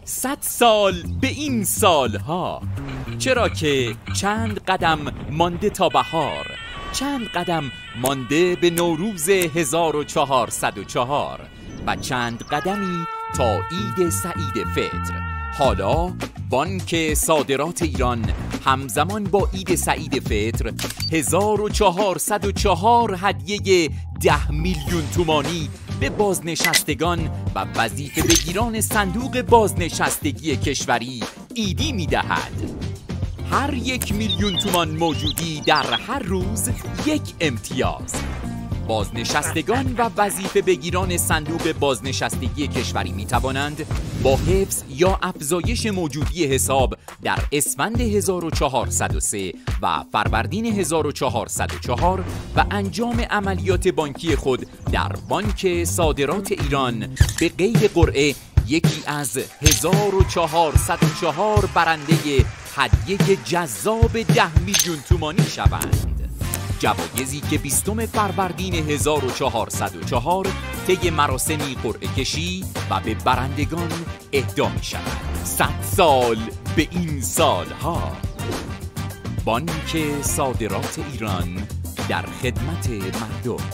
100 سال به این سالها، چرا که چند قدم مانده تا بهار، چند قدم مانده به نوروز 1404 و چند قدمی تا عید سعید فطر. حالا بانک صادرات ایران همزمان با عید سعید فطر 1404 هدیه 10 میلیون تومانی به بازنشستگان و وظیفه بگیران صندوق بازنشستگی کشوری عیدی می‌دهد. هر 1 میلیون تومان موجودی در هر روز یک امتیاز. بازنشستگان و وظیفه بگیران صندوق بازنشستگی کشوری می توانند با حفظ یا افزایش موجودی حساب در اسفند 1403 و فروردین 1404 و انجام عملیات بانکی خود در بانک صادرات ایران به قید قرعه یکی از 1404 برنده هدیه جذاب 10 میلیون تومانی شوند. جوایزی که 20 فروردین 1404 طی مراسمی قرعه کشی و به برندگان اهدا می شود. 100 سال به این سالها. بانک صادرات ایران در خدمت مردم.